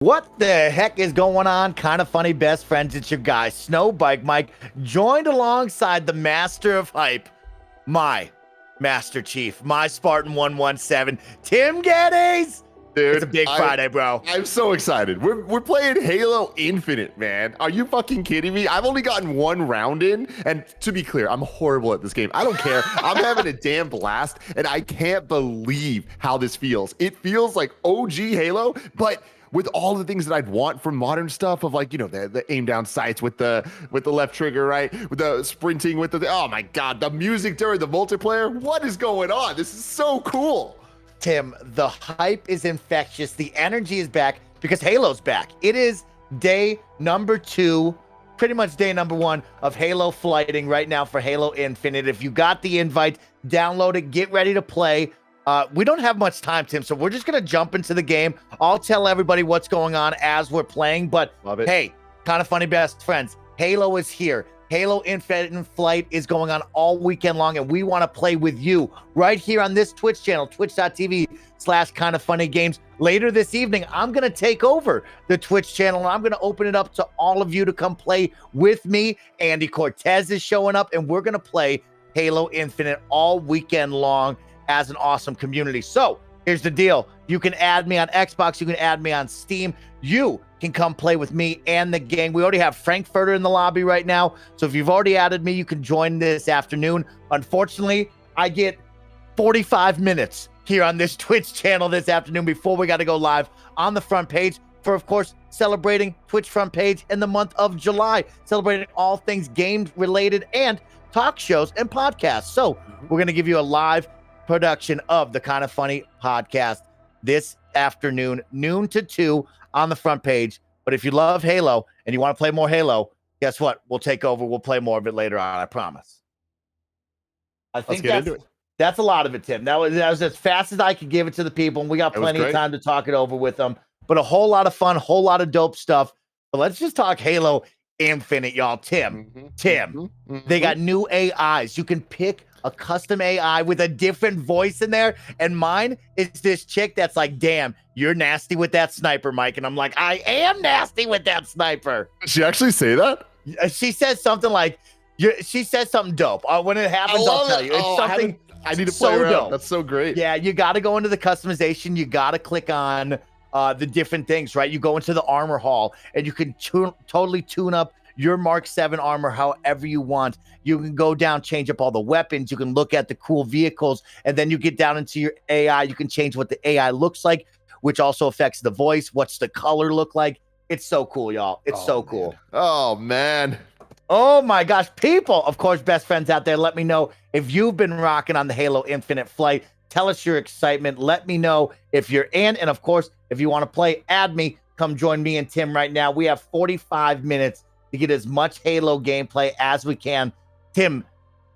What the heck is going on? Kind of funny, best friends. It's your guy, Snowbike Mike, joined alongside the master of hype, my Master Chief, my Spartan 117, Tim Geddes. It's a Dude, big Friday, bro. I'm so excited. We're playing Halo Infinite, man. Are you fucking kidding me? I've only gotten one round in, and to be clear, I'm horrible at this game. I don't care. I'm having a damn blast, and I can't believe how this feels. It feels like OG Halo, but with all the things that I'd want from modern stuff of like, you know, the aim down sights with the left trigger, right? With the sprinting with the oh my god, the music during the multiplayer. What is going on? This is so cool. Tim, the hype is infectious. The energy is back because Halo's back. It is day number 2, pretty much day number 1 of Halo flighting right now for Halo Infinite. If you got the invite, download it, get ready to play. We don't have much time, Tim, so we're just going to jump into the game. I'll tell everybody what's going on as we're playing, but hey, kind of funny best friends, Halo is here. Halo Infinite Flight is going on all weekend long, and we want to play with you right here on this Twitch channel, twitch.tv/kindoffunnygames. Later this evening, I'm going to take over the Twitch channel, and I'm going to open it up to all of you to come play with me. Andy Cortez is showing up, and we're going to play Halo Infinite all weekend long as an awesome community. So here's the deal. You can add me on Xbox. You can add me on Steam. You can come play with me and the gang. We already have Frankfurter in the lobby right now. So if you've already added me, you can join this afternoon. Unfortunately, I get 45 minutes here on this Twitch channel this afternoon before we got to go live on the front page for, of course, celebrating Twitch front page in the month of July, celebrating all things game related and talk shows and podcasts. So we're going to give you a live production of the Kind of Funny podcast this afternoon, noon to 2 on the front page. But if you love Halo and you want to play more Halo, guess what? We'll take over. We'll play more of it later on. I promise. I think that's a lot of it, Tim. That was as fast as I could give it to the people, and we got plenty of time to talk it over with them. But a whole lot of fun, whole lot of dope stuff. But let's just talk Halo Infinite, y'all. Tim, they got new AIs. You can pick a custom AI with a different voice in there, and mine is this chick that's like, damn, you're nasty with that sniper, Mike. And I'm like, I am nasty with that sniper. Did she actually say that? She says something like, she says something dope. When it happens, I'll tell you. It's something I need to play so around. dope. That's so great. Yeah, you got to go into the customization. You got to click on the different things, right? You go into the armor hall, and you can totally tune up your Mark 7 armor however you want. You can go down, change up all the weapons. You can look at the cool vehicles, and then you get down into your AI. You can change what the AI looks like, which also affects the voice. What's the color look like? It's so cool, y'all. It's so cool. Oh, man. Oh, my gosh. People, of course, best friends out there, let me know if you've been rocking on the Halo Infinite flight. Tell us your excitement. Let me know if you're in. And, of course, if you want to play, add me. Come join me and Tim right now. We have 45 minutes to get as much Halo gameplay as we can. Tim,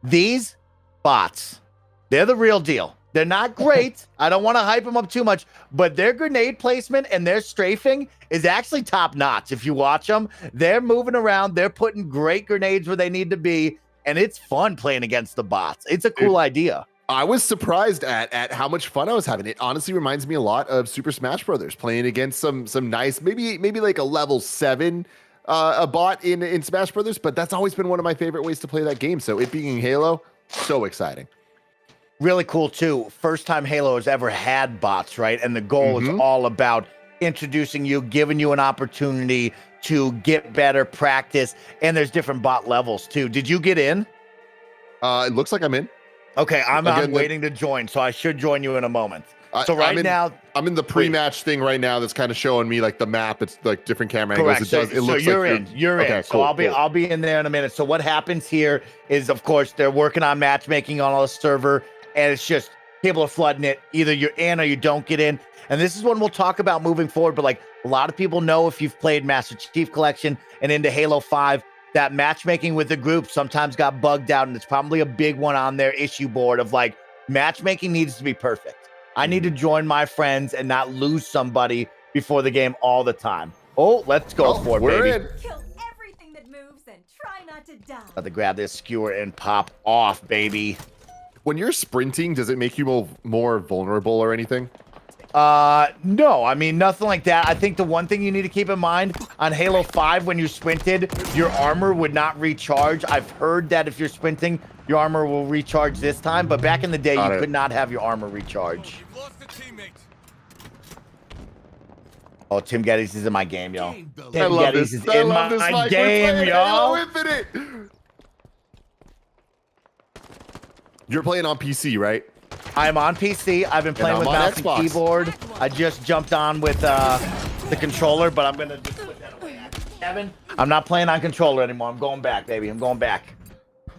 these bots, they're the real deal. They're not great. I don't want to hype them up too much, but their grenade placement and their strafing is actually top notch. If you watch them, they're moving around. They're putting great grenades where they need to be, and it's fun playing against the bots. It's a cool idea. I was surprised at how much fun I was having. It honestly reminds me a lot of Super Smash Brothers, playing against some nice, maybe like a level 7 a bot in Smash Brothers, but that's always been one of my favorite ways to play that game. So it being Halo, so exciting. Really cool too. First time Halo has ever had bots, right? And the goal is all about introducing you, giving you an opportunity to get better, practice, and there's different bot levels too. Did you get in? It looks like I'm in. Okay, I'm waiting to join, so I should join you in a moment. So now I'm in the pre-match thing right now. That's kind of showing me like the map. It's like different camera angles. It looks you're like in. You're in. Okay, so I'll be in there in a minute. So what happens here is, of course, they're working on matchmaking on a server, and it's just people are flooding it. Either you're in or you don't get in. And this is one we'll talk about moving forward. But like a lot of people know, if you've played Master Chief Collection and into Halo 5, that matchmaking with the group sometimes got bugged out, and it's probably a big one on their issue board of like matchmaking needs to be perfect. I need to join my friends and not lose somebody before the game all the time. Oh, let's go for it, baby. In. Kill everything that moves and try not to die. Got to grab this skewer and pop off, baby. When you're sprinting, does it make you more vulnerable or anything? No, I mean, nothing like that. I think the one thing you need to keep in mind on Halo 5, when you sprinted, your armor would not recharge. I've heard that if you're sprinting, your armor will recharge this time, but back in the day, you could not have your armor recharge. Oh, Tim Geddes is in my game, y'all. Tim Geddes is in my game, y'all. Infinite. You're playing on PC, right? I'm on PC. I've been playing with mouse and keyboard. I just jumped on with the controller, but I'm gonna just put that away. Kevin, I'm not playing on controller anymore. I'm going back, baby. I'm going back.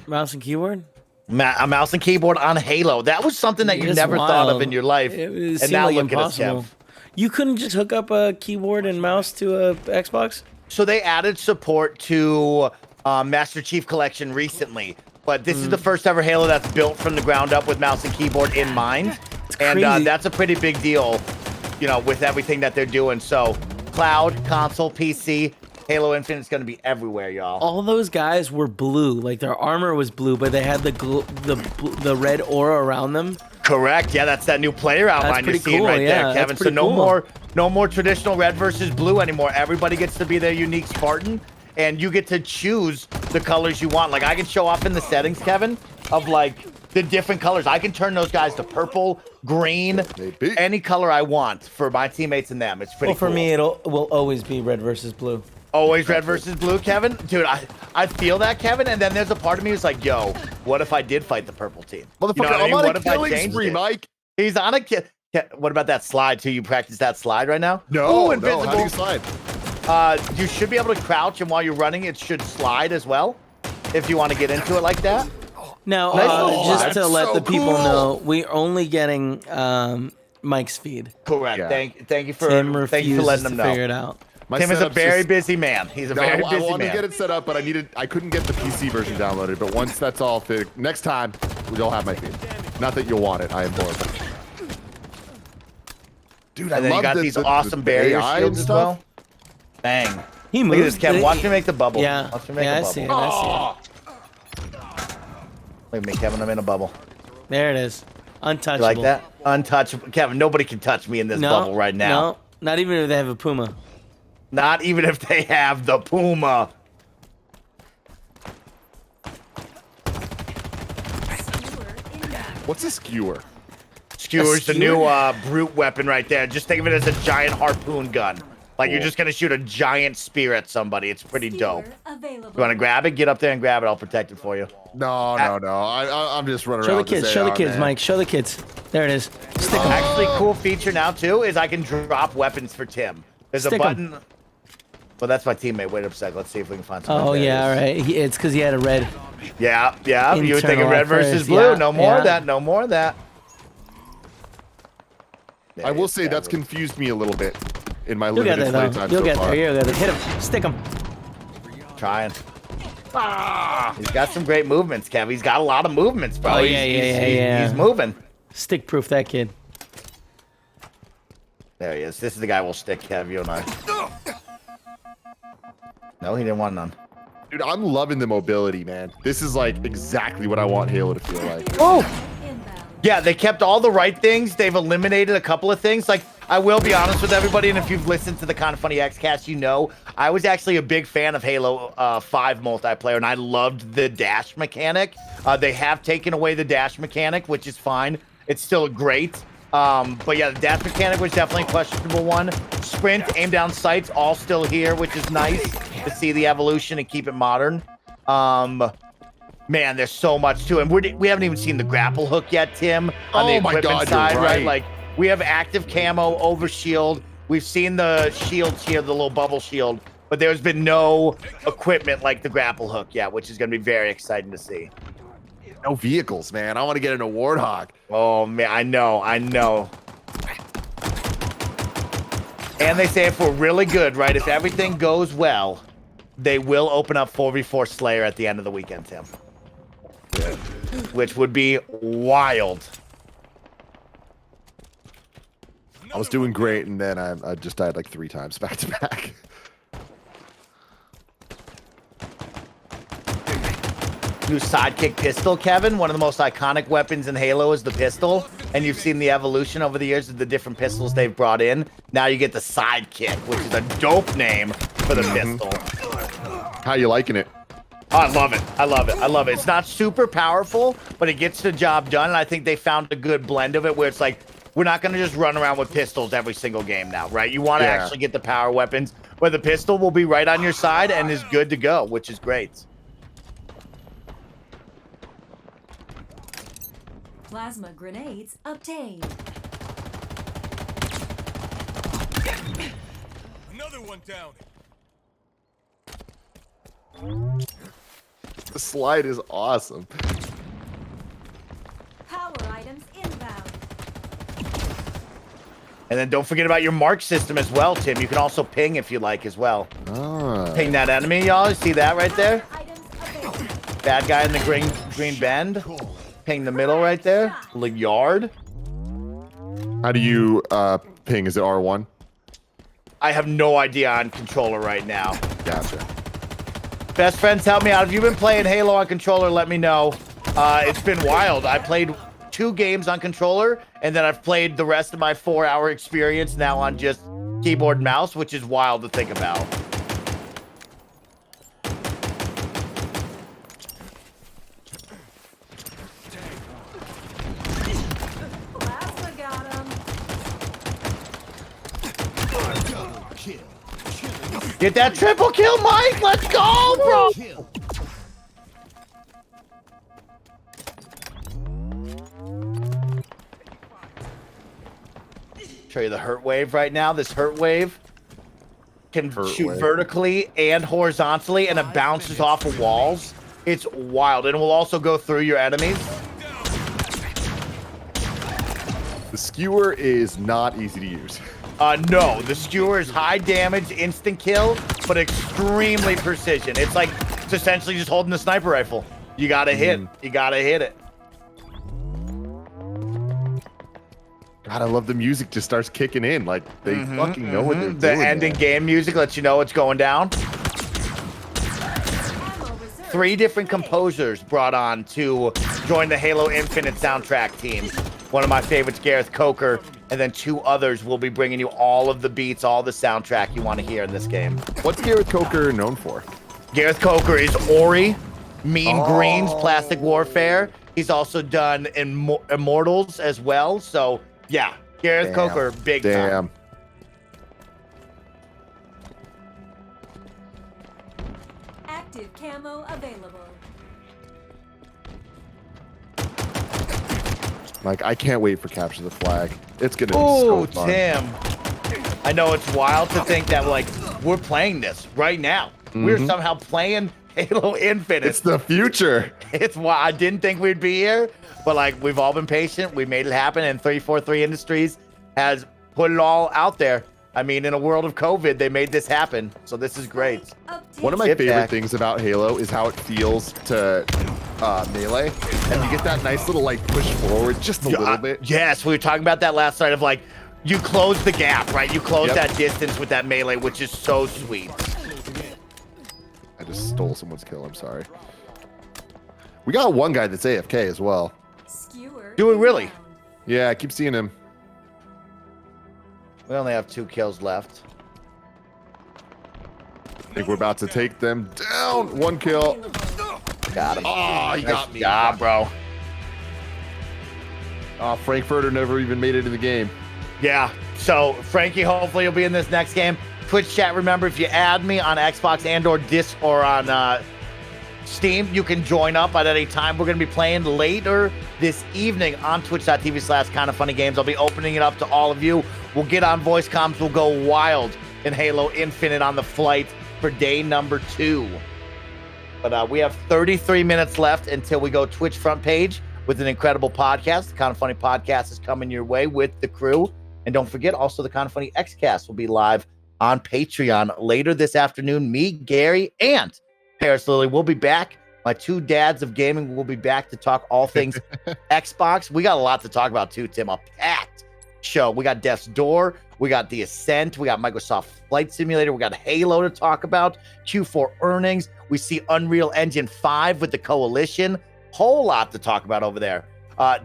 Mouse and keyboard? A mouse and keyboard on Halo. That was something that you never thought of in your life. It and now like look impossible. at us, Kev. You couldn't just hook up a keyboard and mouse to a Xbox? So they added support to Master Chief Collection recently, but this is the first ever Halo that's built from the ground up with mouse and keyboard in mind. And that's a pretty big deal, you know, with everything that they're doing. So cloud, console, PC, Halo Infinite is going to be everywhere, y'all. All those guys were blue. Like, their armor was blue, but they had the red aura around them. Correct. Yeah, that's that new player outline you're seeing right there, Kevin. So no more traditional red versus blue anymore. Everybody gets to be their unique Spartan, and you get to choose the colors you want. Like, I can show off in the settings, Kevin, of like the different colors. I can turn those guys to purple, green, any color I want for my teammates and them. It's pretty cool. For me, will always be red versus blue. Always red versus blue, Kevin? Dude, I feel that, Kevin, and then there's a part of me who's like, yo, what if I did fight the purple team? Motherfucker, you know I'm on what a killing spree, Mike. He's on a what about that slide, too? You practice that slide right now? No, Ooh, invisible. no, how do you slide? You should be able to crouch, and while you're running, it should slide as well, if you want to get into it like that. Now, just to let the people know, we're only getting Mike's feed. Correct. Yeah. Thank you for letting them know. Figure it out. Tim is a very busy man. He's a very busy man. I wanted to get it set up, but I couldn't get the PC version downloaded. But once that's all fixed, next time you'll have my feed. Not that you'll want it. I implore. Dude, and then you got these awesome barrier shields as well. Bang. He moves. Look at this, Kevin. Watch me make the bubble. Yeah. Watch me make the bubble. I see it. I see it. Look at me, Kevin. I'm in a bubble. There it is. Untouchable. You like that? Untouchable. Kevin, nobody can touch me in this bubble right now. No, not even if they have a Puma. Not even if they have the Puma. What's a skewer? Skewer's the new brute weapon right there. Just think of it as a giant harpoon gun. Like you're just gonna shoot a giant spear at somebody. It's pretty dope. You wanna grab it? Get up there and grab it. I'll protect it for you. No. I'm just running around. Show the kids, Mike. Show the kids. There it is. Stick 'em. Actually, cool feature now too is I can drop weapons for Tim. There's a button. Well, that's my teammate. Wait a sec. Let's see if we can find some. Oh yeah, all right. It's because he had a red. Yeah. You were thinking red versus blue. Yeah, no more of that. No more of that. I will say that's confused me a little bit in my limited play time You'll so get far. there. You'll get there. Hit him. Stick him. Trying. He's got some great movements, Kev. He's got a lot of movements, bro. Oh, yeah. He's moving. Stick proof that kid. There he is. This is the guy we'll stick, Kev, you and I. No, he didn't want none. Dude, I'm loving the mobility, man. This is like exactly what I want Halo to feel like. Oh! Yeah, they kept all the right things. They've eliminated a couple of things. Like, I will be honest with everybody, and if you've listened to the Kinda Funny Xcast, you know, I was actually a big fan of Halo 5 multiplayer, and I loved the dash mechanic. They have taken away the dash mechanic, which is fine. It's still great. But yeah, the dash mechanic was definitely a questionable one. Sprint, aim down sights, all still here, which is nice to see the evolution and keep it modern. Man, there's so much to it. And we haven't even seen the grapple hook yet, Tim, on the equipment side, right? Like, we have active camo, over shield. We've seen the shields here, the little bubble shield, but there's been no equipment like the grapple hook yet, which is going to be very exciting to see. No vehicles, man. I want to get in a Warthog. Oh, man, I know. And they say if we're really good, right, if everything goes well, they will open up 4v4 Slayer at the end of the weekend, Tim. Yeah. Which would be wild. I was doing great, and then I just died like 3 times back to back. new sidekick pistol, Kevin. One of the most iconic weapons in Halo is the pistol. And you've seen the evolution over the years of the different pistols they've brought in. Now you get the sidekick, which is a dope name for the pistol. How you liking it? Oh, I love it. I love it. I love it. It's not super powerful, but it gets the job done. And I think they found a good blend of it where it's like, we're not going to just run around with pistols every single game now, right? You want to actually get the power weapons where the pistol will be right on your side and is good to go, which is great. Plasma grenades obtained. Another one down. The slide is awesome. Power items inbound. And then don't forget about your mark system as well, Tim. You can also ping if you like as well. Ping that enemy, y'all. You see that right there? Power items available. Bad guy in the green bend. Ping the middle right there. The yard. How do you ping? Is it R1? I have no idea on controller right now. Gotcha. Best friends, help me out. If you've been playing Halo on controller, let me know. It's been wild. I played 2 games on controller, and then I've played the rest of my 4-hour experience now on just keyboard and mouse, which is wild to think about. Plasma got him. Get that triple kill, Mike! Let's go, bro! Show you the hurt wave right now. This hurt wave can shoot vertically and horizontally, and it bounces off of walls. It's wild, and it will also go through your enemies. The skewer is not easy to use. No, the skewer is high damage, instant kill, but extremely precision. It's like, it's essentially just holding the sniper rifle. You gotta hit. You gotta hit it. God, I love the music just starts kicking in. Like, they fucking know what they're doing. The ending game music lets you know what's going down. Ammo reserve. 3 different composers brought on to join the Halo Infinite soundtrack team. One of my favorites, Gareth Coker, and then 2 others will be bringing you all of the beats, all the soundtrack you want to hear in this game. What's Gareth Coker known for? Gareth Coker is Ori, Mean Green's Plastic Warfare. He's also done Immortals as well. So, yeah, Gareth Coker, big time. Active camo available. Like, I can't wait for Capture the Flag. It's gonna be Oh, so fun. Tim. I know it's wild to think that, like, we're playing this right now. We're somehow playing Halo Infinite. It's the future. It's why I didn't think we'd be here, but like we've all been patient. We made it happen, and 343 Industries has put it all out there. I mean, in a world of COVID, they made this happen, so this is great. Obtained. One of my Get favorite back. things about Halo is how it feels to melee, and you get that nice little like push forward just a little bit. Yes, we were talking about that last night of like, you close the gap, right? You close that distance with that melee, which is so sweet. I just stole someone's kill. I'm sorry. We got one guy that's AFK as well. Skewer Do we really? inbound. Yeah, I keep seeing him. We only have 2 kills left. I think we're about to take them down. 1 kill. Got him. Oh, he got me. Yeah, bro. Oh, Frankfurter never even made it in the game. Yeah. So Frankie, hopefully you'll be in this next game. Twitch chat. Remember, if you add me on Xbox and/or Disc or on Steam, you can join up at any time. We're going to be playing later this evening on twitch.tv/kindafunnygames. I'll be opening it up to all of you. We'll get on voice comms. We'll go wild in Halo Infinite on the flight for day number 2. But we have 33 minutes left until we go Twitch front page with an incredible podcast. The Kind of Funny podcast is coming your way with the crew. And don't forget, also the Kind of Funny Xcast will be live on Patreon later this afternoon. Me, Gary, and Paris Lily will be back. My 2 dads of gaming will be back to talk all things Xbox. We got a lot to talk about too, Tim. A packed show. We got Death's Door. We got the Ascent. We got Microsoft Flight Simulator. We got Halo to talk about. Q4 earnings. We see Unreal Engine 5 with the Coalition. Whole lot to talk about over there.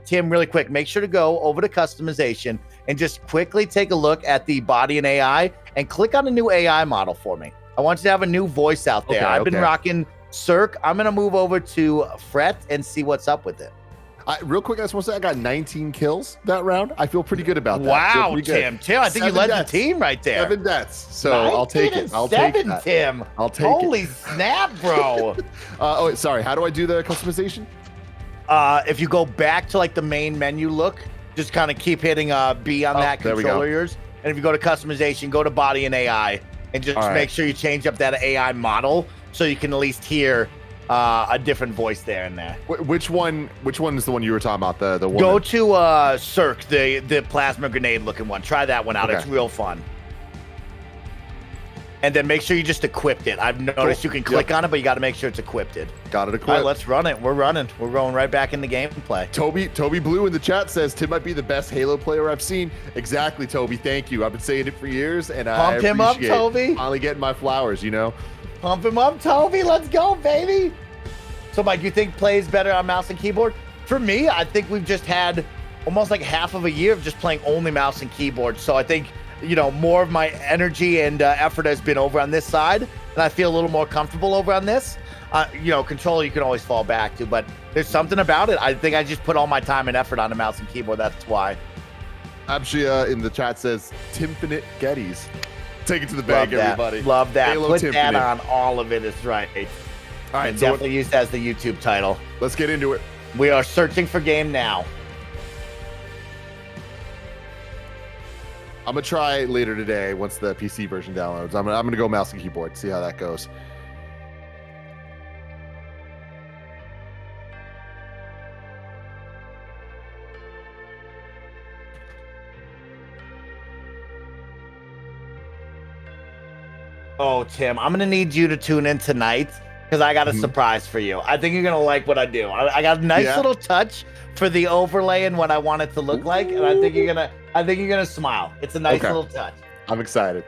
Tim, really quick, make sure to go over to customization and just quickly take a look at the body and AI and click on a new AI model for me. I want you to have a new voice out there. I've been rocking Cirque. I'm going to move over to Fret and see what's up with it. Real quick, I just want to say I got 19 kills that round. I feel pretty good about that. Wow, Tim, I think you led the team right there. 7 deaths. So I'll take it. I'll take that. Tim. I'll take Holy snap, bro. Oh, sorry. How do I do the customization? If you go back to like the main menu look, just kind of keep hitting B on that controller of yours. And if you go to customization, go to body and AI and just make sure you change up that AI model so you can at least hear a different voice there and there. Which one is the one you were talking about? The one. Go to Cirque, the plasma grenade looking one. Try that one out. It's real fun. And then make sure you just equipped it. I've noticed you can click on it, but you got to make sure it's equipped. Got it equipped. All right, let's run it. We're running. We're going right back in the gameplay. Toby Blue in the chat says Tim might be the best Halo player I've seen. Exactly, Toby. Thank you. I've been saying it for years, and Pump him up, Toby. Finally getting my flowers, you know. Pump him up, Toby. Let's go, baby. So, Mike, you think plays better on mouse and keyboard? For me, I think we've just had almost like half of a year of just playing only mouse and keyboard. So I think, you know, more of my energy and effort has been over on this side, and I feel a little more comfortable over on this. You know, controller you can always fall back to, but there's something about it. I think I just put all my time and effort on the mouse and keyboard. That's why. Abshia in the chat says Timfinite Gettys. Take it to the bank, everybody. Love that. Halo Put Timfinite. that on all of it. Is right. All right, and definitely use that as the YouTube title. Let's get into it. We are searching for game now. I'm gonna try later today once the PC version downloads. I'm gonna go mouse and keyboard, see how that goes. Oh, Tim, I'm gonna need you to tune in tonight because I got a surprise for you. I think you're gonna like what I do. I got a nice little touch for the overlay and what I want it to look like, and I think you're gonna smile. It's a nice little touch. I'm excited.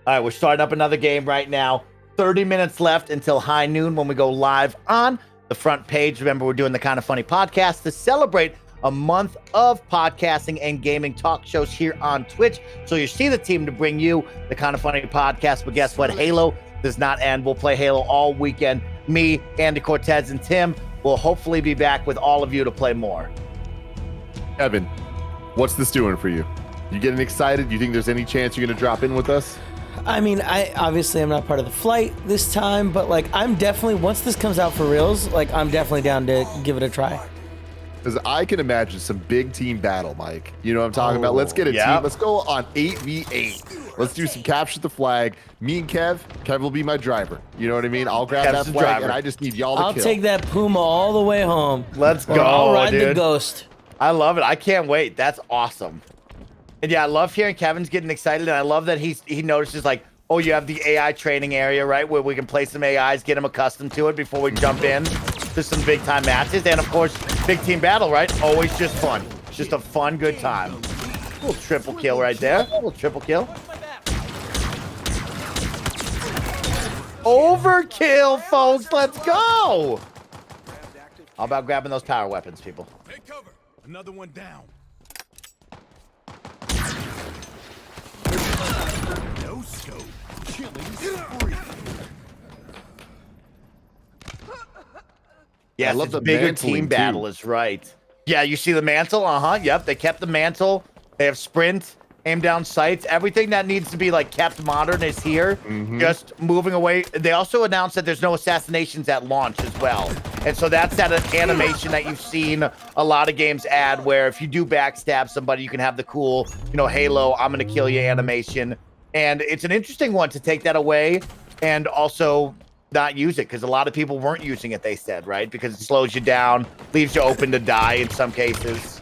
All right, we're starting up another game right now. 30 minutes left until high noon when we go live on the front page. Remember, we're doing the Kind of Funny podcast to celebrate a month of podcasting and gaming talk shows here on Twitch. So you see the team to bring you the Kind of Funny podcast. But guess what? Halo does not end. We'll play Halo all weekend. Me, Andy Cortez, and Tim will hopefully be back with all of you to play more. Evan, what's this doing for you? You getting excited? You think there's any chance you're going to drop in with us? I mean, I'm not part of the flight this time, but like I'm definitely, once this comes out for reals, like I'm definitely down to give it a try. Because I can imagine some big team battle, Mike. You know what I'm talking about? Let's get a team. Let's go on 8v8. Let's do some capture the flag. Me and Kev. Kev will be my driver. You know what I mean? I'll grab that flag, and I just need y'all to kill. I'll take that Puma all the way home. Let's go, I'll ride the Ghost. I love it. I can't wait. That's awesome. And yeah, I love hearing Kevin's getting excited, and I love that he notices like, oh, you have the AI training area, right, where we can play some AIs, get them accustomed to it before we jump in to some big time matches, and of course, big team battle, right? Always just fun. Just a fun, good time. A little triple kill right there. A little triple kill. Overkill, folks. Let's go. How about grabbing those power weapons, people? Take cover. Another one down. No scope. Killing spree. Yes, I love the bigger mantling team battle too. is right. Yeah, you see the mantle? Yep, they kept the mantle. They have sprint, aim down sights. Everything that needs to be like kept modern is here. Just moving away. They also announced that there's no assassinations at launch as well. And so that's that animation that you've seen a lot of games add, where if you do backstab somebody, you can have the cool, you know, Halo, I'm gonna kill you animation. And it's an interesting one to take that away and also not use it, because a lot of people weren't using it, they said, right? Because it slows you down, leaves you open to die in some cases.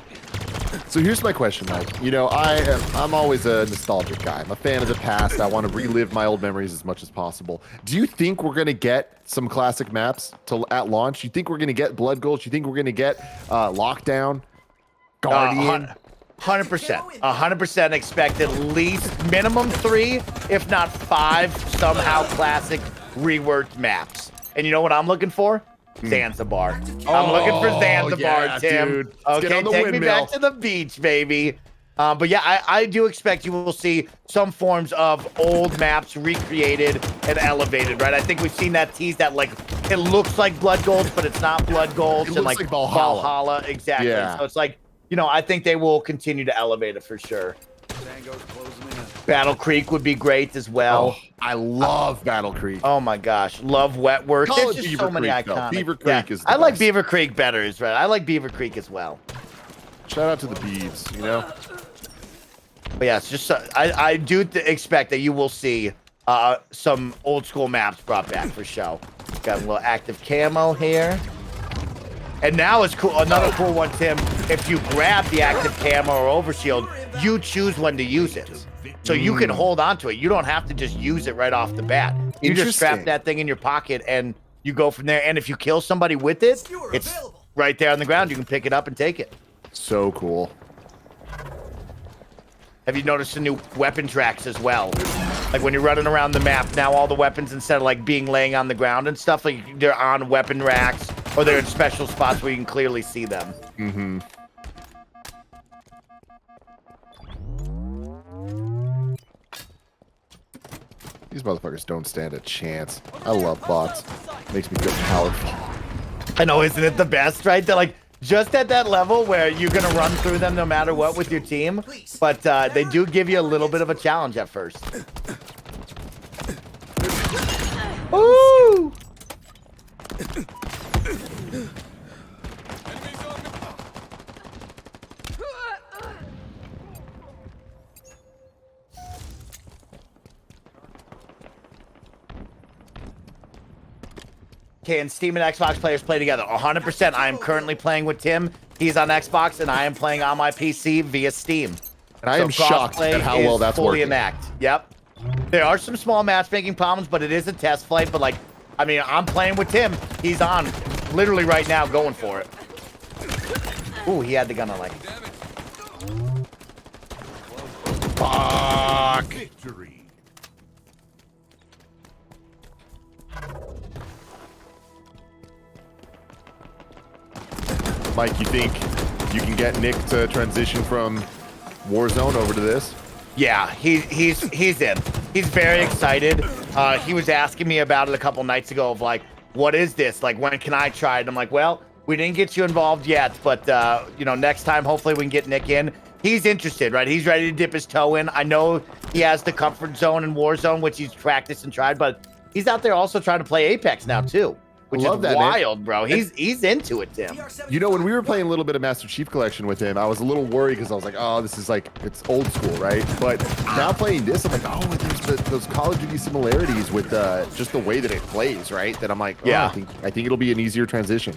So here's my question, Mike. You know, I'm always a nostalgic guy. I'm a fan of the past. I want to relive my old memories as much as possible. Do you think we're going to get some classic maps at launch? You think we're going to get Blood Gulch? You think we're going to get Lockdown, Guardian? 100% expect at least minimum 3, if not 5, somehow classic reworked maps. And you know what I'm looking for? Zanzibar. I'm looking for Zanzibar, yeah, Tim. dude. Let's get Okay, on the take me windmill. back to the beach, baby. But yeah, I do expect you will see some forms of old maps recreated and elevated, right? I think we've seen that tease that like it looks like Blood Golds, but it's not Blood Golds. It And looks like like Valhalla. exactly. Yeah. So it's like, you know, I think they will continue to elevate it for sure. Battle Creek would be great as well. Oh, I love Battle Creek. Oh my gosh, love Wetworth. Call There's it just Beaver so many Creek, though. iconic. Beaver Creek is the I like best. Beaver Creek better, is right. I like Beaver Creek as well. Shout out to the Beavs, you know? But yeah, it's just I do expect that you will see some old school maps brought back for show. Got a little active camo here. And now it's cool. Another cool one, Tim. If you grab the active camo or overshield, you choose when to use it. So you can hold on to it. You don't have to just use it right off the bat. You just strap Interesting. that thing in your pocket and you go from there. And if you kill somebody with it, it's right there on the ground. You can pick it up and take it. So cool. Have you noticed the new weapon tracks as well? Like when you're running around the map, now all the weapons, instead of like being laying on the ground and stuff, like they're on weapon racks or they're in special spots where you can clearly see them. Mm-hmm. These motherfuckers don't stand a chance. I love bots. Makes me feel powerful. I know, isn't it the best, right? They're like just at that level where you're gonna run through them no matter what with your team, but they do give you a little bit of a challenge at first. Ooh! Can Steam and Xbox players play together? 100%. I am currently playing with Tim. He's on Xbox, and I am playing on my PC via Steam. And I am shocked crossplay at how well is that's fully working. enact. Yep. There are some small matchmaking problems, but it is a test flight. But like, I mean, I'm playing with Tim. He's on literally right now going for it. Ooh, he had the gun on like. Fuck. Victory. Mike, you think you can get Nick to transition from Warzone over to this? Yeah, he's in. He's very excited. He was asking me about it a couple nights ago of like, what is this? Like, when can I try it? I'm like, well, we didn't get you involved yet, but you know, next time hopefully we can get Nick in. He's interested, right? He's ready to dip his toe in. I know he has the comfort zone in Warzone, which he's practiced and tried, but he's out there also trying to play Apex now too, which Love is that, man. wild, bro. He's into it, Tim. You know, when we were playing a little bit of Master Chief Collection with him, I was a little worried because I was like, oh, this is like, it's old school, right? But now playing this, I'm like, oh, there's those Call of Duty similarities with just the way that it plays, right? That I'm like, oh, Yeah. I think it'll be an easier transition.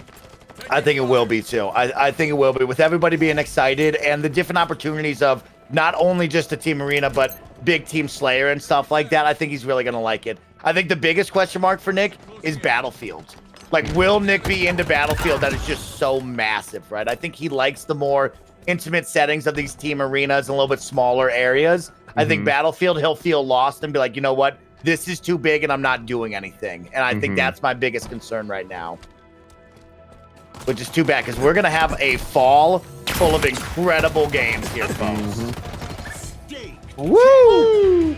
I think it will be too. I think it will be, with everybody being excited and the different opportunities of not only just a team arena, but big team Slayer and stuff like that. I think he's really going to like it. I think the biggest question mark for Nick is Battlefield. Like, will Nick be into Battlefield that is just so massive, right? I think he likes the more intimate settings of these team arenas and a little bit smaller areas. I think Battlefield, he'll feel lost and be like, you know what? This is too big and I'm not doing anything. And I think that's my biggest concern right now. Which is too bad, because we're going to have a fall full of incredible games here, folks. Woo!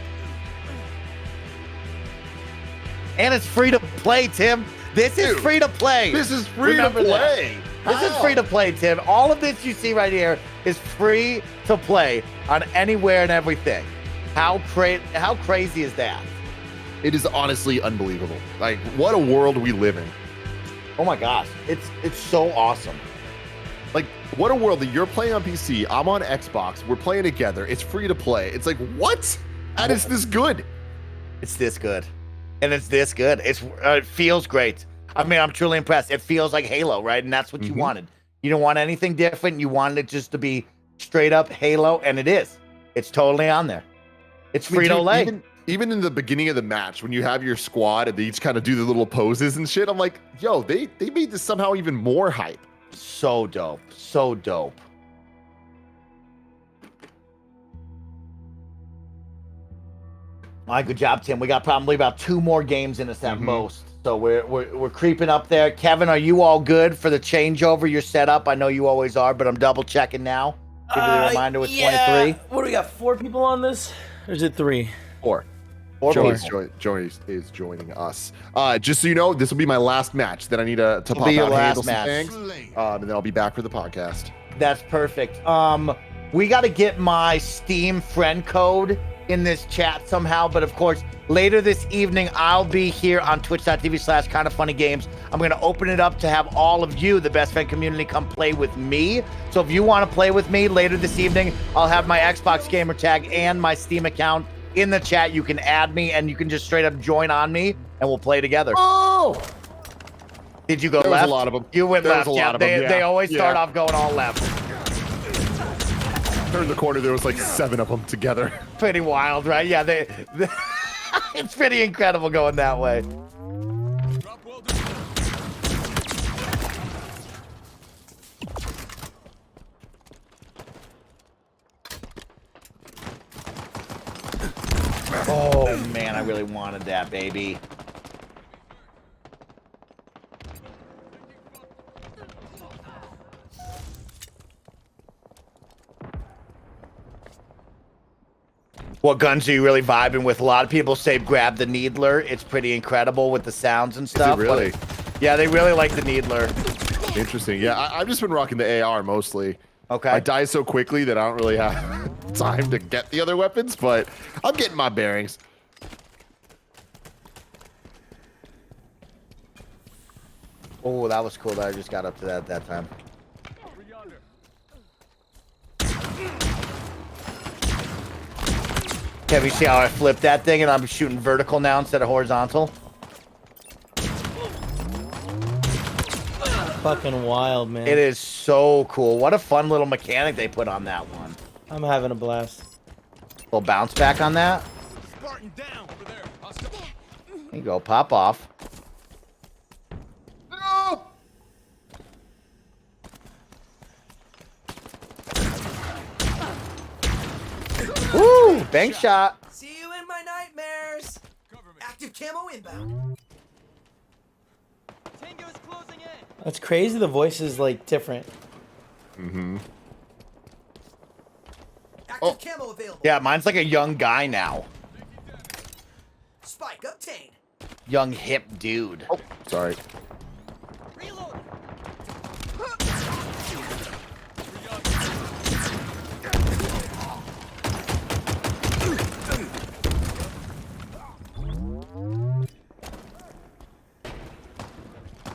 And it's free to play, Tim. This is Dude, free to play. This is free Remember to that. play. This is free to play, Tim. All of this you see right here is free to play on anywhere and everything. How crazy is that? It is honestly unbelievable. Like, what a world we live in. Oh my gosh, it's so awesome. Like, what a world that you're playing on PC, I'm on Xbox, we're playing together, it's free to play. It's like, what? And it's this good. It's this good. And it's this good. It feels great. I mean, I'm truly impressed. It feels like Halo, right? And that's what you wanted. You don't want anything different. You wanted it just to be straight up Halo, and it is. It's totally on there. It's free to play. Even in the beginning of the match, when you have your squad and they each kind of do the little poses and shit, I'm like, yo, they made this somehow even more hype. So dope. So dope. My good job, Tim. We got probably about 2 more games in us at most. So we're creeping up there. Kevin, are you all good for the changeover? You're set up. I know you always are, but I'm double checking now. Give you the reminder with 23. What do we got? 4 people on this? Or is it 3? 4. 4 Joey people. is joining us. Just so you know, this will be my last match. Then I need to pop be your out, handle last some match. things, and then I'll be back for the podcast. That's perfect. We got to get my Steam friend code in this chat somehow, but of course, later this evening, I'll be here on twitch.tv/kindafunnygames. I'm going to open it up to have all of you, the best friend community, come play with me. So if you want to play with me later this evening, I'll have my Xbox gamer tag and my Steam account in the chat. You can add me and you can just straight up join on me and we'll play together. Oh! Did you go There left? was a lot of them. You went There left. was a lot of them, They always start yeah. off going all left. Turned the corner, there was like 7 of them together. Pretty wild, right? Yeah, it's pretty incredible going that way. Oh man, I really wanted that, baby. What guns are you really vibing with? A lot of people say grab the Needler. It's pretty incredible with the sounds and stuff. Is it really? Yeah, they really like the Needler. Interesting. Yeah, I've just been rocking the AR mostly. Okay. I die so quickly that I don't really have time to get the other weapons, but I'm getting my bearings. Oh, that was cool that I just got up to that time. Have you see how I flipped that thing and I'm shooting vertical now instead of horizontal? Fucking wild, man. It is so cool. What a fun little mechanic they put on that one. I'm having a blast. Little bounce back on that. Spartan down over there. There you go, pop off. No! Woo! Bank shot. See you in my nightmares. Active camo inbound. Tango's closing in. That's crazy. The voice is like different. Active camo available. Yeah, mine's like a young guy now. Spike obtained. Young hip dude. Oh, sorry. Reload.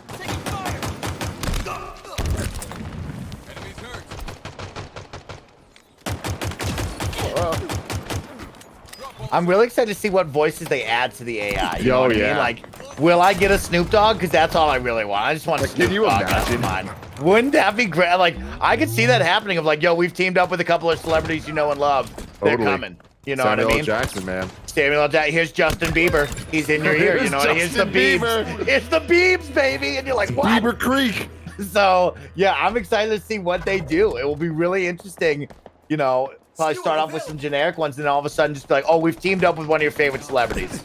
Taking fire. Enemies hurt. I'm really excited to see what voices they add to the AI. You know what I mean? yeah. Like, will I get a Snoop Dogg? Because that's all I really want. I just want Snoop can you Dogg. imagine? Mine. Wouldn't that be great? Like, I could see that happening of like, yo, we've teamed up with a couple of celebrities you know and love. They're Totally. coming. You know Samuel what I L. mean? Jackson, man. Samuel L. Jackson. Here's Justin Bieber. He's in your ear. You know what I mean? Here's the Justin Biebs. Bieber. It's the Biebs, baby. And you're like, what? Beaver Creek. So, yeah, I'm excited to see what they do. It will be really interesting, you know, probably start off with some generic ones and then all of a sudden just be like, oh, we've teamed up with one of your favorite celebrities.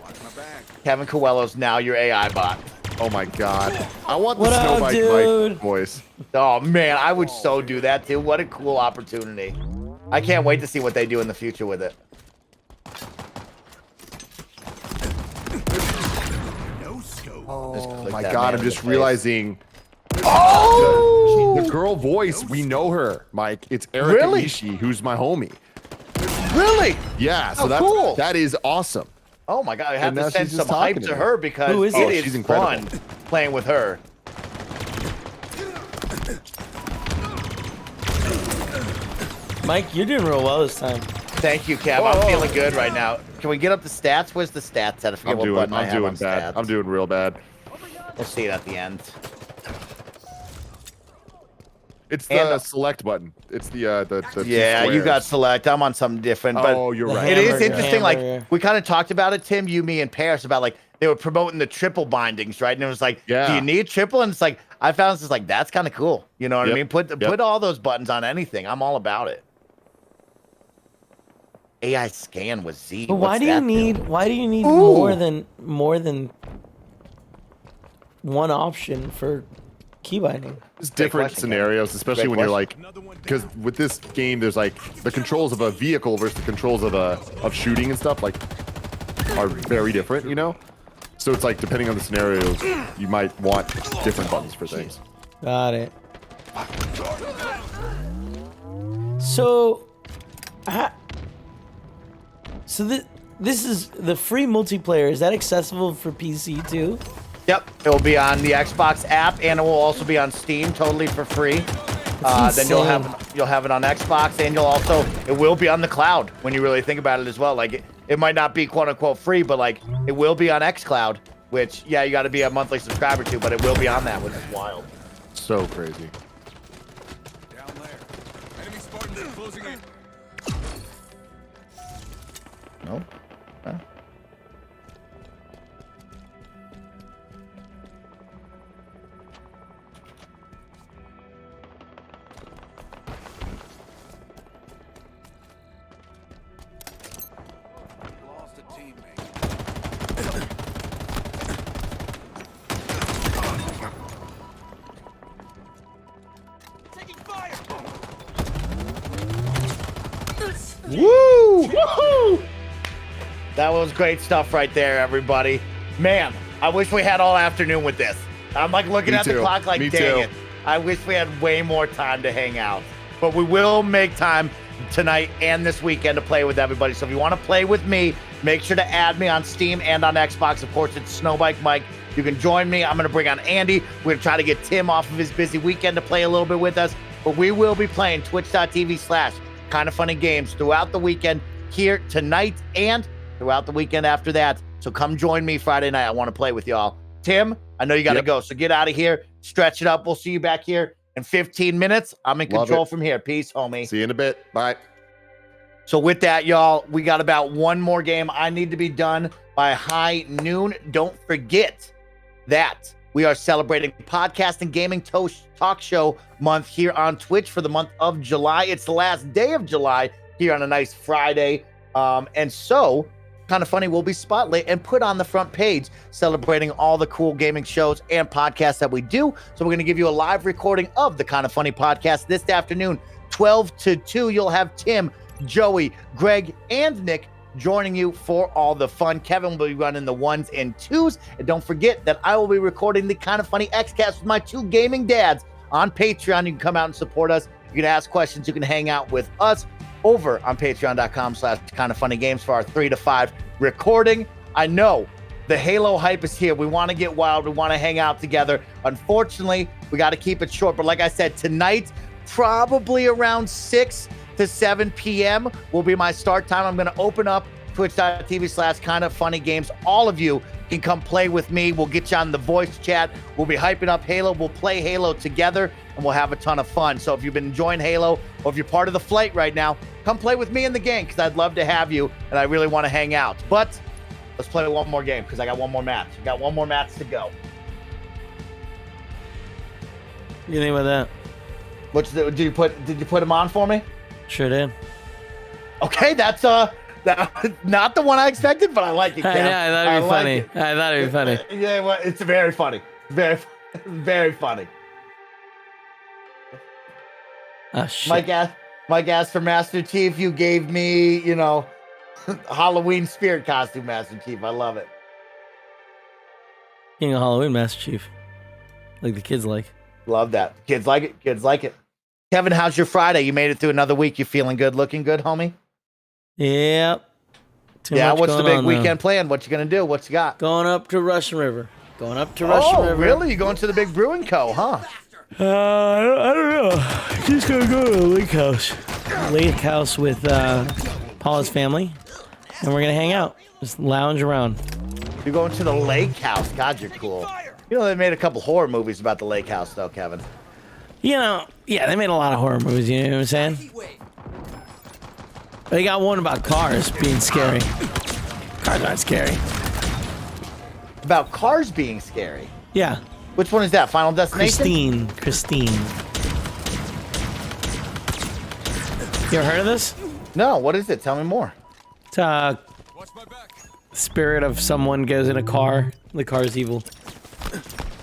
Watch my back. Kevin Coelho's now your AI bot. Oh my god. I want the What up, Snowbike dude? Mike voice. Oh, man, I would so do that, too. What a cool opportunity. I can't wait to see what they do in the future with it. No scope. Oh click my that god, man I'm in just the face. realizing Oh! the girl voice, we know her, Mike. It's Erika Really? Ishii, who's my homie. Really? Yeah, so Oh, that's cool. that is awesome. Oh, my God. I have And to now send she's some just hype talking to to me. her because Who is it it? is She's incredible. fun playing with her. Mike, you're doing real well this time. Thank you, Kev. I'm feeling good right now. Can we get up the stats? Where's the stats at? I forget I'm what doing button I have doing on bad. stats. I'm doing real bad. We'll see it at the end. It's And the the- select button. It's the two Yeah, you got squares. select. I'm on something different, but Oh, you're The right. it is hamburger, interesting. Like hamburger. we kind of talked about it, Tim, you, me, and Paris about like they were promoting the triple bindings, right? And it was like, do Yeah. you need triple? And it's like I found this is like that's kind of cool. You know what I Yep. mean? Put all those buttons on anything. I'm all about it. AI scan with Z. But why What's do you that need? do? Why do you need Ooh. more than one option for key binding? It's different question, scenarios, especially Great when you're question. like, because with this game, there's like the controls of a vehicle versus the controls of shooting and stuff like are very different, you know. So it's like depending on the scenarios, you might want different buttons for things. Got it. So, this is the free multiplayer. Is that accessible for PC too? Yep, it will be on the Xbox app, and it will also be on Steam, totally for free. Then you'll have it on Xbox, and it will be on the cloud when you really think about it as well. Like it might not be quote unquote free, but like it will be on XCloud, which yeah, you got to be a monthly subscriber to, but it will be on that, which is wild. So crazy. Down there. Enemy Spartans are closing in. No. Huh? Lost a teammate. Taking fire. Woo! Woohoo! That was great stuff right there, everybody. Man, I wish we had all afternoon with this. I'm like looking Me at the too. clock like, Me dang too. it. I wish we had way more time to hang out. But we will make time tonight and this weekend to play with everybody. So if you want to play with me, make sure to add me on Steam and on Xbox. Of course, it's Snowbike Mike. You can join me. I'm going to bring on Andy. We're going to try to get Tim off of his busy weekend to play a little bit with us. But we will be playing twitch.tv/kindoffunnygames throughout the weekend here tonight and throughout the weekend after that. So come join me Friday night. I want to play with y'all. Tim, I know you got to go. So get out of here. Stretch it up. We'll see you back here in 15 minutes. I'm in Love control it. from here. Peace, homie. See you in a bit. Bye. So with that, y'all, we got about one more game. I need to be done by high noon. Don't forget that we are celebrating podcast and gaming talk show month here on Twitch for the month of July. It's the last day of July here on a nice Friday. And so Kind of Funny will be spotlit and put on the front page celebrating all the cool gaming shows and podcasts that we do. So we're going to give you a live recording of the Kind of Funny podcast this afternoon, 12 to 2. You'll have Tim, Joey, Greg, and Nick joining you for all the fun. Kevin will be running the 1s and 2s. And don't forget that I will be recording the Kind of Funny Xcast with my two gaming dads on Patreon. You can come out and support us. You can ask questions. You can hang out with us over on patreon.com/kindoffunnygames for our 3 to 5 recording. I know the Halo hype is here. We want to get wild. We want to hang out together. Unfortunately, we got to keep it short. But like I said, tonight, probably around 6 to 7 p.m. will be my start time. I'm going to open up twitch.tv/kindoffunnygames. All of you can come play with me. We'll get you on the voice chat. We'll be hyping up Halo. We'll play Halo together, and we'll have a ton of fun. So if you've been enjoying Halo, or if you're part of the flight right now, come play with me in the game, because I'd love to have you, and I really want to hang out. But let's play one more game, because I got one more match. I got one more match to go. What do you think about that? Did you put him on for me? Sure did. Okay, that's not the one I expected, but I like it. I Kev. know, I thought it'd be funny. it. I thought it'd be funny. Yeah, well, it's very funny. Very, very funny. Oh, shit. Mike asked for Master Chief. You gave me, Halloween spirit costume, Master Chief. I love it. King of Halloween, Master Chief. Like the kids like. Love that. Kids like it. Kids like it. Kevin, how's your Friday? You made it through another week. You feeling good? Looking good, homie? Yep. What's the big weekend plan? What you gonna do? What you got? Going up to Russian River. River. Really? You going to the big brewing co, huh? I don't know. Just gonna go to the lake house. Lake house with Paula's family, and we're gonna hang out, just lounge around. You're going to the lake house. God, you're cool. They made a couple horror movies about the lake house, though, Kevin. Yeah, they made a lot of horror movies. You know what I'm saying? They got one about cars being scary. Cars aren't scary. About cars being scary? Yeah. Which one is that? Final Destination? Christine. You ever heard of this? No, what is it? Tell me more. It's Watch my back. spirit of someone goes in a car. The car's evil.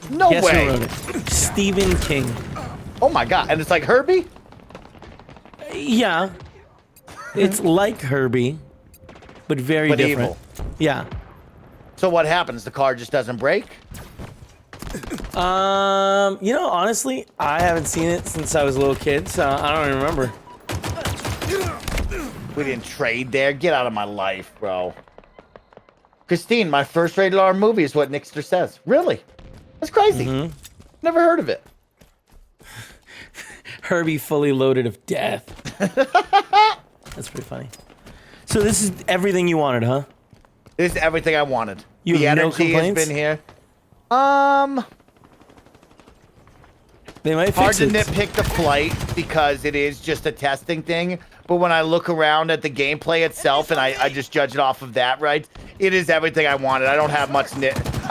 No Guess who way. wrote it? Stephen King. Oh my god. And it's like Herbie? Yeah. It's like Herbie, but very But different. evil. Yeah. So what happens? The car just doesn't break? You know, honestly, I haven't seen it since I was a little kid, so I don't even remember. We didn't trade there. Get out of my life, bro. Christine, my first rated R movie is what Nixter says. Really? That's crazy. Never heard of it. Herbie fully loaded of death. That's pretty funny. So this is everything you wanted, huh? This is everything I wanted. You The have no energy has complaints? been here. They might Hard fix to it. nitpick the flight because it is just a testing thing. But when I look around at the gameplay itself and I just judge it off of that, right? It is everything I wanted. I don't have I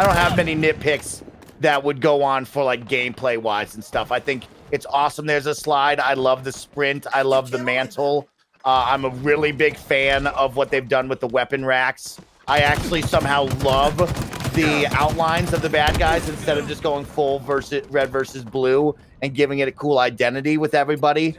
don't have many nitpicks that would go on for like gameplay wise and stuff. I think it's awesome. There's a slide. I love the sprint. I love the mantle. I'm a really big fan of what they've done with the weapon racks. I actually somehow love the outlines of the bad guys instead of just going full red versus blue and giving it a cool identity with everybody.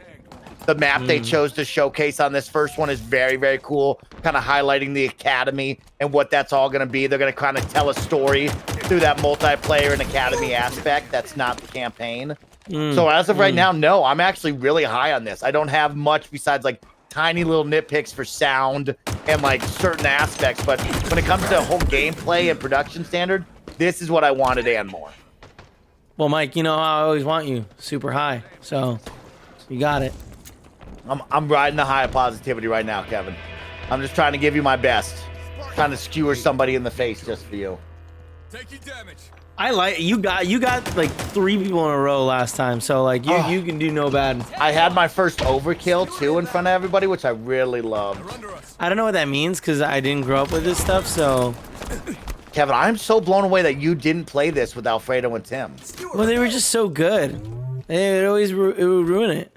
The map they chose to showcase on this first one is very, very cool, kind of highlighting the academy and what that's all going to be. They're going to kind of tell a story through that multiplayer and academy aspect. That's not the campaign. So as of right now, no, I'm actually really high on this. I don't have much besides like tiny little nitpicks for sound and like certain aspects, but when it comes to a whole gameplay and production standard, this is what I wanted and more. Well, Mike, you know how I always want you super high, so you got it. I'm riding the high of positivity right now, Kevin. I'm just trying to give you my best. Trying to skewer somebody in the face just for you. Taking damage. I like you got like 3 people in a row last time, so like you can do no bad. I had my first overkill too in front of everybody, which I really loved. They're under us. I don't know what that means because I didn't grow up with this stuff, so. Kevin, I'm so blown away that you didn't play this with Alfredo and Tim. Well, they were just so good. It always it would ruin it.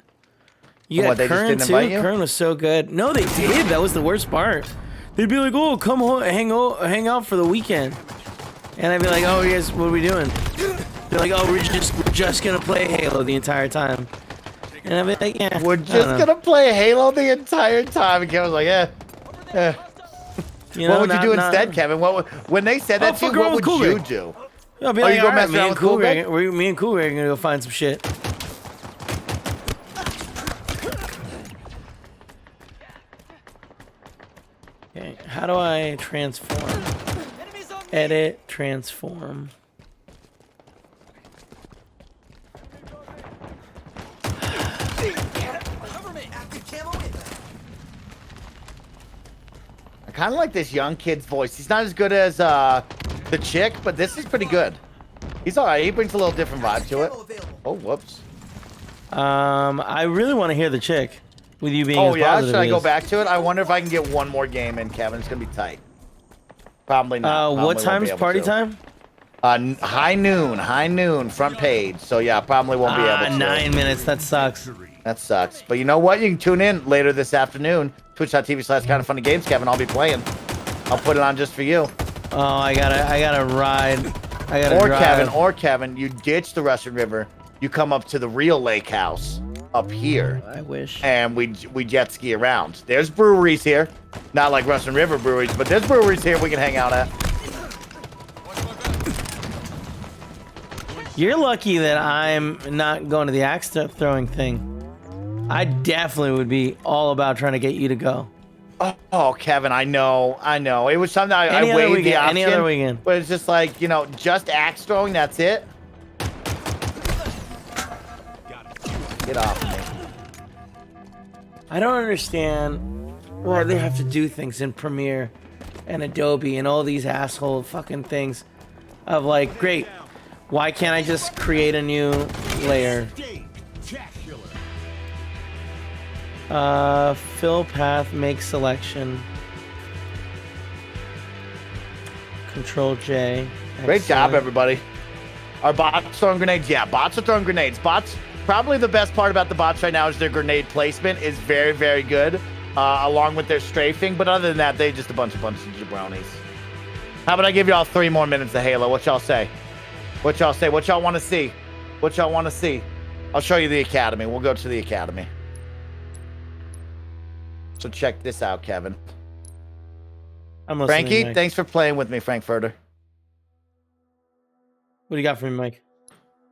You Oh, got what, they just Kern didn't too. invite you? Kern was so good. No, they did. That was the worst part. They'd be like, "Oh, come home, hang out for the weekend," and I'd be like, "Oh, you guys, what are we doing?" They're like, "Oh, we're just gonna play Halo the entire time," and I'd be like, "Yeah, We're just gonna play Halo the entire time. And Kevin's like, yeah. You know, What would you do instead, Kevin? When they said that to you, fuck around what would with you Cool do? I'll be Oh, like, you go "All right, mess around with Cool Greg? me and Cool Greg are gonna go find some shit." Okay, how do I transform? Enemies on me. Edit, transform. Cover me. Active camo inbound. I kind of like this young kid's voice. He's not as good as the chick, but this is pretty good. He's all right. He brings a little different vibe to it. Camo available. Oh, whoops. I really want to hear the chick. With you being Oh, as yeah? positive Should I as- go back to it? I wonder if I can get one more game in, Kevin. It's going to be tight. Probably not. Probably what won't time's be able party to. time? High noon, front page. So, yeah, probably won't be able to. 9 minutes. That sucks. That sucks. But you know what? You can tune in later this afternoon. Twitch.tv/kindoffunnygames, Kevin. I'll be playing. I'll put it on just for you. Oh, I gotta ride. I gotta drive. Or Kevin, you ditch the Russian River. You come up to the real lake house up here. I wish. And we jet ski around. There's breweries here. Not like Russian River breweries, but there's breweries here we can hang out at. You're lucky that I'm not going to the axe throwing thing. I definitely would be all about trying to get you to go. Oh, Kevin, I know. It was something I Any other weighed the weekend, option. any other weekend. But it's just like, just axe throwing, that's it. Get off me. I don't understand why they have to do things in Premiere and Adobe and all these asshole fucking things of like, great, why can't I just create a new layer? Fill path, make selection. Control J. Great job, Excellent. everybody. Are bots throwing grenades? Yeah, bots are throwing grenades. Bots, probably the best part about the bots right now is their grenade placement is very, very good. along with their strafing. But other than that, they just a bunch of jabronis. How about I give y'all 3 more minutes of Halo? What y'all say? What y'all say? What y'all want to see? What y'all want to see? I'll show you the academy. We'll go to the academy. So check this out, Kevin. I'm listening, Frankie, Mike. thanks for playing with me, Frankfurter. What do you got for me, Mike?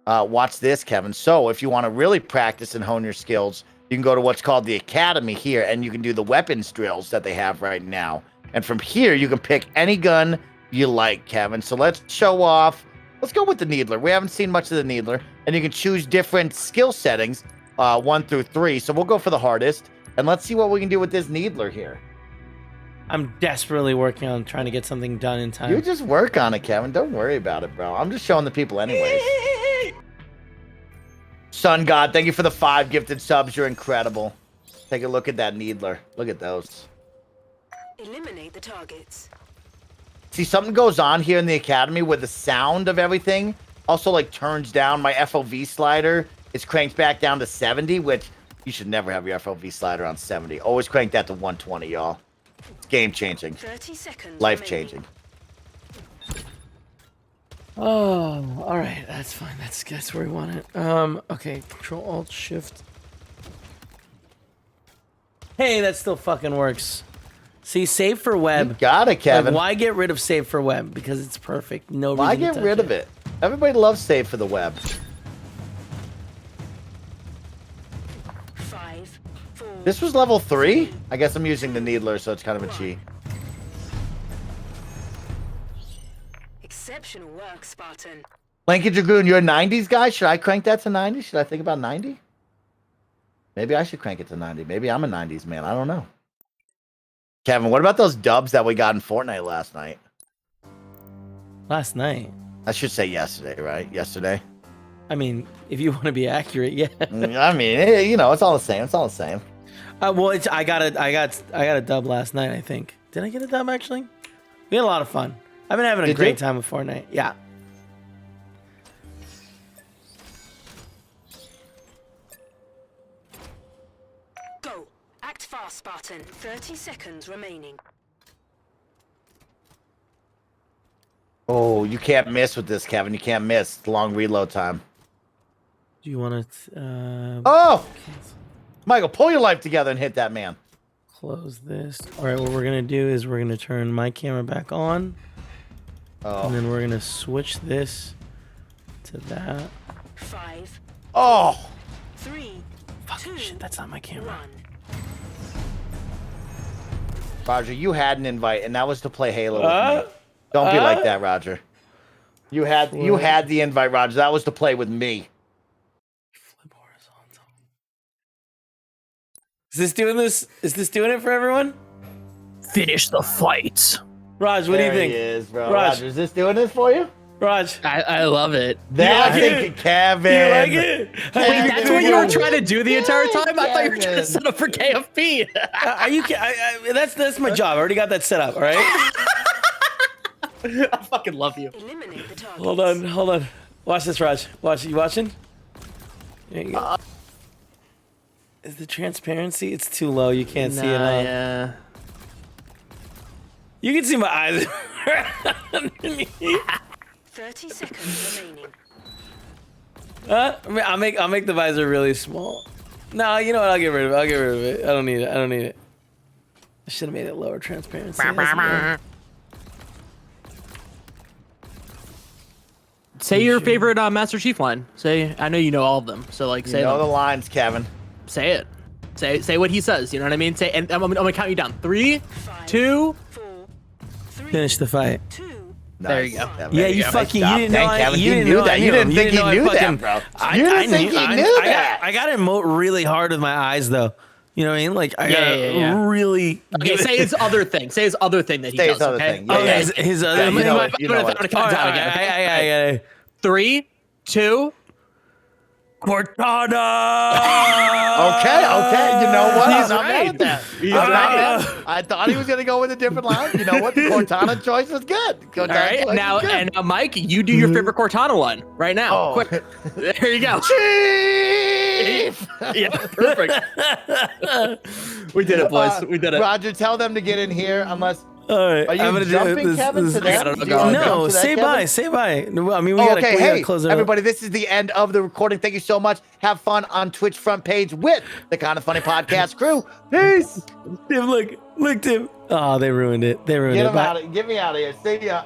Watch this, Kevin. So if you want to really practice and hone your skills, you can go to what's called the academy here, and you can do the weapons drills that they have right now. And from here, you can pick any gun you like, Kevin. So let's show off. Let's go with the Needler. We haven't seen much of the Needler, and you can choose different skill settings, 1 through 3. So we'll go for the hardest, and let's see what we can do with this Needler here. I'm desperately working on trying to get something done in time. You just work on it, Kevin. Don't worry about it, bro. I'm just showing the people anyways. Sun God, thank you for the 5 gifted subs. You're incredible. Take a look at that Needler. Look at those. Eliminate the targets. See, something goes on here in the academy where the sound of everything also like turns down. My FOV slider is cranked back down to 70, which you should never have your FOV slider on 70. Always crank that to 120, y'all. It's game changing. 30 seconds. Life changing. Oh, all right. That's fine. That's where we want it. Okay. Control Alt Shift. Hey, that still fucking works. See, save for web. You got it, Kevin. Like, why get rid of save for web? Because it's perfect. No reason Why to get touch rid of it? Everybody loves save for the web. 5, 4. This was level 3? I guess I'm using the Needler, so it's kind of a cheat. Exceptional work, Spartan. Lanky Dragoon, you're a 90s guy? Should I crank that to 90? Should I think about 90? Maybe I should crank it to 90. Maybe I'm a 90s man. I don't know. Kevin, what about those dubs that we got in Fortnite last night? Last night? I should say yesterday, right? Yesterday. I mean, if you want to be accurate, yeah. I mean, you know, it's all the same. It's all the same. Well, I got a dub last night, I think. Did I get a dub, actually? We had a lot of fun. I've been having a great time with Fortnite. Yeah. Go. Act fast, Spartan. 30 seconds remaining. Oh, you can't miss with this, Kevin. You can't miss. It's long reload time. Do you want to... Oh! Michael, pull your life together and hit that man. Close this. All right, what we're going to do is we're going to turn my camera back on. Oh. And then we're going to switch this to that. 5. Oh! 3. Fucking shit, that's not my camera. 1. Roger, you had an invite, and that was to play Halo with me. Don't be like that, Roger. You had the invite, Roger. That was to play with me. Flip horizontal. Is this doing this? Is this doing it for everyone? Finish the fight. Raj, what do you think? He is, bro. Raj. Roger, is this doing this for you? Raj. I love it. That's like it, Kevin. You like it? Wait, that's what you were trying to do the entire Yeah, time? I thought you were trying to Kevin. set up for KFP. Are you? That's my job. I already got that set up. All right. I fucking love you. Eliminate the targets. Hold on. Watch this, Raj. Watch. You watching? There you go. Is the transparency? It's too low. You can't see it. Huh? Yeah. You can see my eyes. 30 seconds remaining. I'll make the visor really small. No, you know what? I'll get rid of it. I don't need it. I should have made it lower transparency. Say your favorite Master Chief line. Say, I know you know all of them. So like, say You know them. the lines, Kevin. Say it. Say what he says. You know what I mean? Say, and I'm gonna count you down. 3, 5, 2. 4, 3, Finish the fight. 2. There you go. Kevin. Yeah, There you go. fucking. Nice You job. didn't know. Thank Kevin. You He didn't knew know that. I You knew didn't him. think he know I knew that, fucking- bro. I You didn't think knew- he knew that. I got to emote really hard with my eyes, though. You know what I mean? Like, I Yeah. really. Okay, say his other thing. Say his other thing that he Say his does. other Okay. thing. Yeah, Oh, yeah. his other. Yeah, you know it. I'm gonna what. count down again. Okay? I 3, 2. Cortana. Okay. You know what? He's I'm not mad right. at that. He's I'm not right. mad. I thought he was gonna go with a different line. You know what? The Cortana choice was good. All right. Now, and now, Mike, you do your favorite Cortana one right now. Oh. Quick. There you go. Chief. Yeah, perfect. We did it, boys. We did it. Roger, tell them to get in here unless. All right, Are you I'm gonna jumping, do this, Kevin, to that? I don't know, Do you wanna God. jump No, to that, say Kevin? bye. Say bye. No, I mean, we Oh, gotta, okay, we gotta hey, close it up. everybody, this is the end of the recording. Thank you so much. Have fun on Twitch front page with the Kind of Funny Podcast crew. Peace. Tim, look, Tim. Oh, they ruined it. They ruined Get it. him Bye. out of Get me out of here. See ya.